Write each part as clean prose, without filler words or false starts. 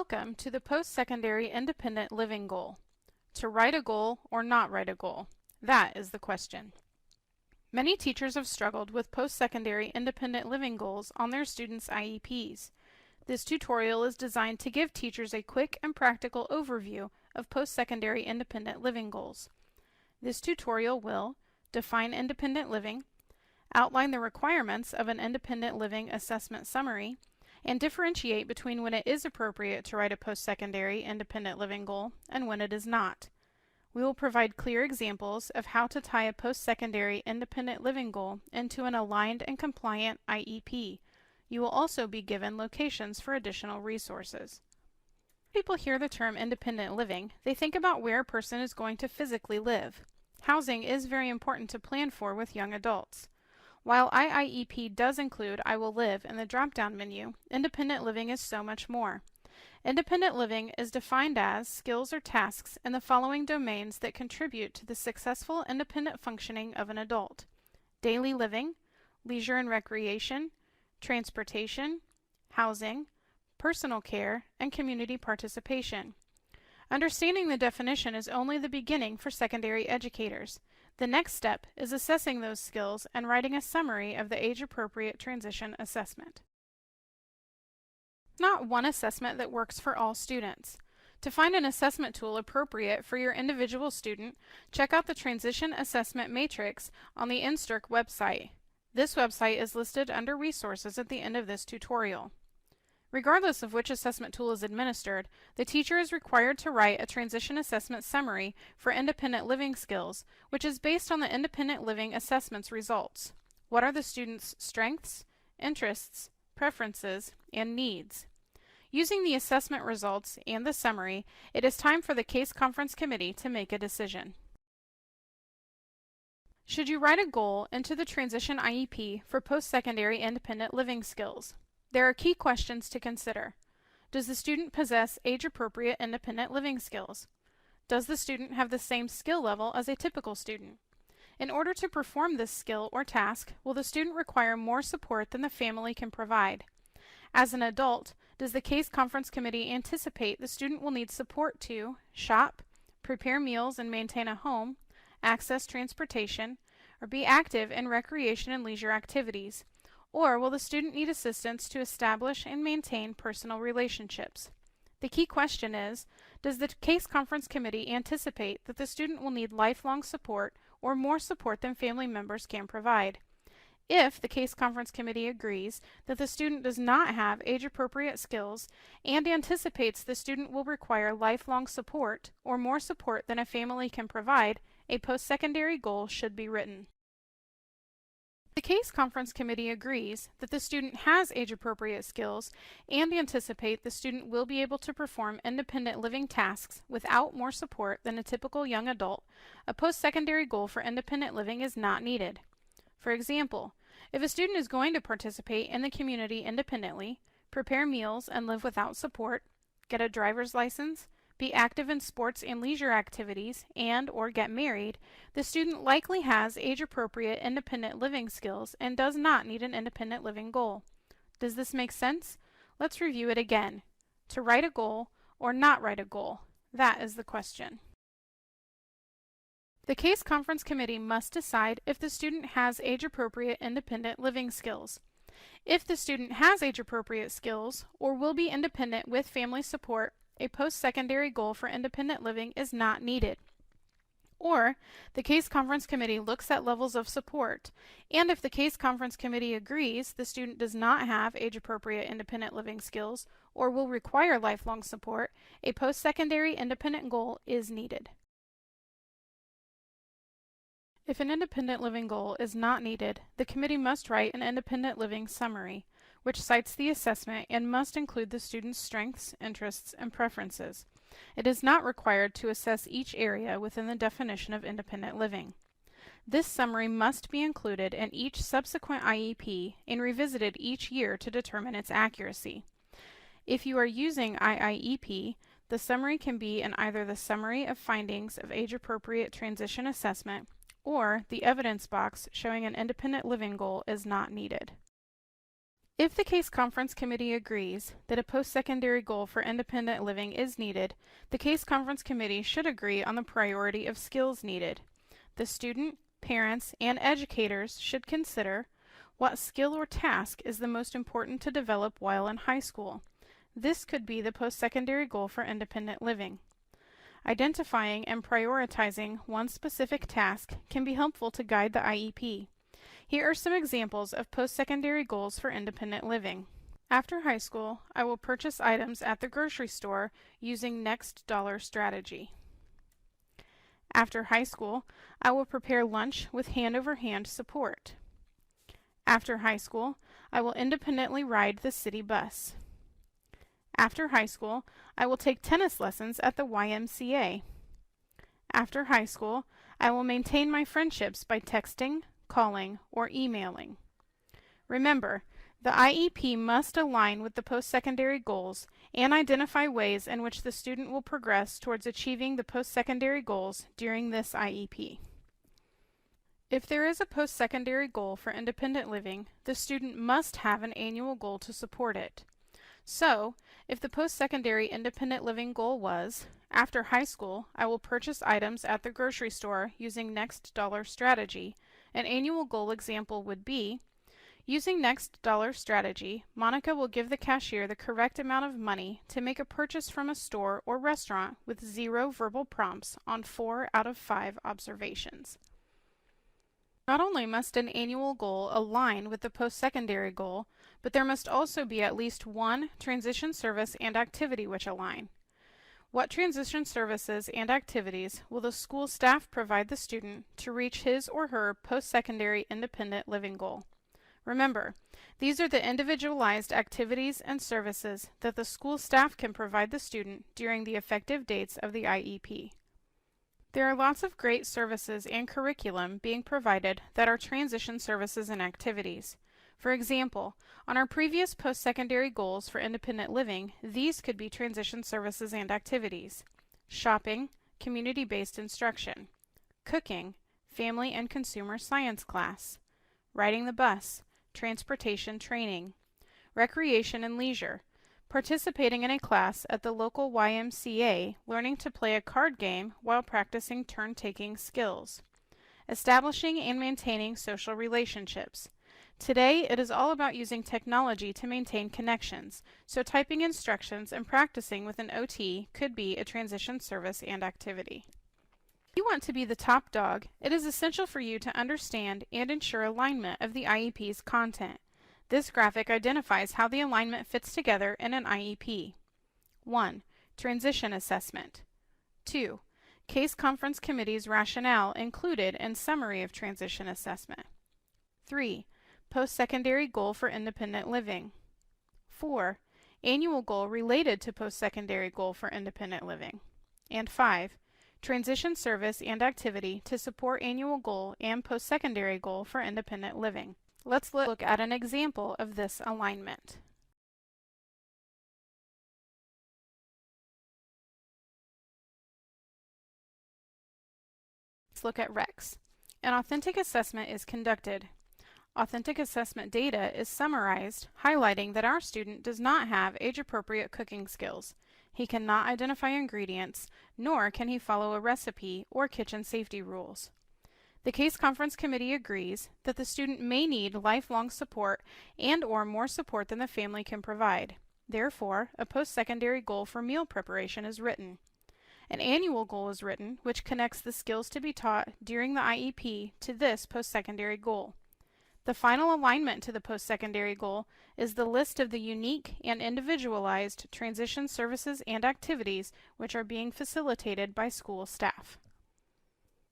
Welcome to the Post-Secondary Independent Living Goal. To write a goal or not write a goal? That is the question. Many teachers have struggled with post-secondary independent living goals on their students' IEPs. This tutorial is designed to give teachers a quick and practical overview of post-secondary independent living goals. This tutorial will define independent living, outline the requirements of an independent living assessment summary, and differentiate between when it is appropriate to write a post-secondary independent living goal and when it is not. We will provide clear examples of how to tie a post-secondary independent living goal into an aligned and compliant IEP. You will also be given locations for additional resources. When people hear the term independent living, they think about where a person is going to physically live. Housing is very important to plan for with young adults. While IIEP does include I will live in the drop-down menu, independent living is so much more. Independent living is defined as skills or tasks in the following domains that contribute to the successful independent functioning of an adult: daily living, leisure and recreation, transportation, housing, personal care, and community participation. Understanding the definition is only the beginning for secondary educators. The next step is assessing those skills and writing a summary of the age-appropriate transition assessment. Not one assessment that works for all students. To find an assessment tool appropriate for your individual student, check out the Transition Assessment Matrix on the INSTRC website. This website is listed under Resources at the end of this tutorial. Regardless of which assessment tool is administered, the teacher is required to write a transition assessment summary for independent living skills, which is based on the independent living assessment's results. What are the student's strengths, interests, preferences, and needs? Using the assessment results and the summary, it is time for the Case Conference Committee to make a decision. Should you write a goal into the Transition IEP for post-secondary independent living skills? There are key questions to consider. Does the student possess age-appropriate independent living skills? Does the student have the same skill level as a typical student? In order to perform this skill or task, will the student require more support than the family can provide? As an adult, does the Case Conference Committee anticipate the student will need support to shop, prepare meals and maintain a home, access transportation, or be active in recreation and leisure activities? Or will the student need assistance to establish and maintain personal relationships? The key question is, does the Case Conference Committee anticipate that the student will need lifelong support or more support than family members can provide? If the Case Conference Committee agrees that the student does not have age-appropriate skills and anticipates the student will require lifelong support or more support than a family can provide, a post-secondary goal should be written. The Case Conference Committee agrees that the student has age-appropriate skills and anticipate the student will be able to perform independent living tasks without more support than a typical young adult. A post-secondary goal for independent living is not needed. For example, if a student is going to participate in the community independently, prepare meals and live without support, get a driver's license, be active in sports and leisure activities, and/or get married, the student likely has age-appropriate independent living skills and does not need an independent living goal. Does this make sense? Let's review it again. To write a goal or not write a goal? That is the question. The Case Conference Committee must decide if the student has age-appropriate independent living skills. If the student has age-appropriate skills or will be independent with family support, a post-secondary goal for independent living is not needed. Or, the Case Conference Committee looks at levels of support, and if the Case Conference Committee agrees the student does not have age-appropriate independent living skills or will require lifelong support, a post-secondary independent goal is needed. If an independent living goal is not needed, the committee must write an independent living summary, which cites the assessment and must include the student's strengths, interests, and preferences. It is not required to assess each area within the definition of independent living. This summary must be included in each subsequent IEP and revisited each year to determine its accuracy. If you are using IIEP, the summary can be in either the Summary of Findings of Age-Appropriate Transition Assessment or the evidence box showing an independent living goal is not needed. If the Case Conference Committee agrees that a post-secondary goal for independent living is needed, the Case Conference Committee should agree on the priority of skills needed. The student, parents, and educators should consider what skill or task is the most important to develop while in high school. This could be the post-secondary goal for independent living. Identifying and prioritizing one specific task can be helpful to guide the IEP. Here are some examples of post-secondary goals for independent living. After high school, I will purchase items at the grocery store using next dollar strategy. After high school, I will prepare lunch with hand-over-hand support. After high school, I will independently ride the city bus. After high school, I will take tennis lessons at the YMCA. After high school, I will maintain my friendships by texting, calling, or emailing. Remember, the IEP must align with the post-secondary goals and identify ways in which the student will progress towards achieving the post-secondary goals during this IEP. If there is a post-secondary goal for independent living, the student must have an annual goal to support it. So, if the post-secondary independent living goal was, after high school, I will purchase items at the grocery store using next dollar strategy, an annual goal example would be, using next dollar strategy, Monica will give the cashier the correct amount of money to make a purchase from a store or restaurant with 0 verbal prompts on 4 out of 5 observations. Not only must an annual goal align with the post-secondary goal, but there must also be at least one transition service and activity which align. What transition services and activities will the school staff provide the student to reach his or her post-secondary independent living goal? Remember, these are the individualized activities and services that the school staff can provide the student during the effective dates of the IEP. There are lots of great services and curriculum being provided that are transition services and activities. For example, on our previous post-secondary goals for independent living, these could be transition services and activities: shopping, community-based instruction; cooking, family and consumer science class; riding the bus, transportation training; recreation and leisure, participating in a class at the local YMCA, learning to play a card game while practicing turn-taking skills; establishing and maintaining social relationships. Today, it is all about using technology to maintain connections, so typing instructions and practicing with an OT could be a transition service and activity. If you want to be the top dog, it is essential for you to understand and ensure alignment of the IEP's content. This graphic identifies how the alignment fits together in an IEP. 1. Transition assessment. 2. Case Conference Committee's rationale included in summary of transition assessment. 3. Post-secondary goal for independent living. 4. Annual goal related to post-secondary goal for independent living. And 5. Transition service and activity to support annual goal and post-secondary goal for independent living. Let's look at an example of this alignment. Let's look at REX. An authentic assessment is conducted. Authentic assessment data is summarized, highlighting that our student does not have age-appropriate cooking skills. He cannot identify ingredients, nor can he follow a recipe or kitchen safety rules. The Case Conference Committee agrees that the student may need lifelong support and/or more support than the family can provide. Therefore, a post-secondary goal for meal preparation is written. An annual goal is written, which connects the skills to be taught during the IEP to this post-secondary goal. The final alignment to the post-secondary goal is the list of the unique and individualized transition services and activities which are being facilitated by school staff.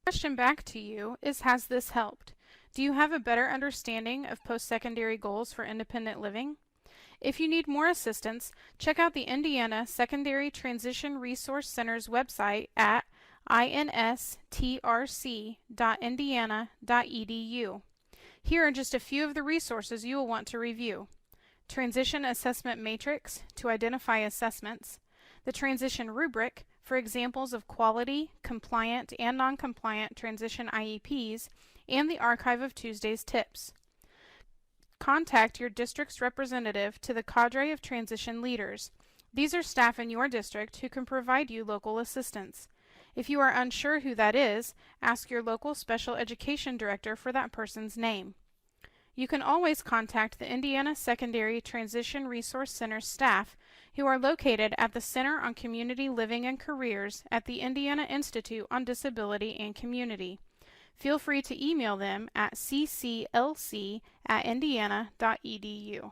The question back to you is, has this helped? Do you have a better understanding of post-secondary goals for independent living? If you need more assistance, check out the Indiana Secondary Transition Resource Center's website at instrc.indiana.edu. Here are just a few of the resources you will want to review: Transition Assessment Matrix to identify assessments, the Transition Rubric for examples of quality, compliant, and non-compliant transition IEPs, and the Archive of Tuesday's Tips. contact your district's representative to the cadre of transition leaders. These are staff in your district who can provide you local assistance. If you are unsure who that is, ask your local special education director for that person's name. You can always contact the Indiana Secondary Transition Resource Center staff who are located at the Center on Community Living and Careers at the Indiana Institute on Disability and Community. Feel free to email them at cclc@indiana.edu.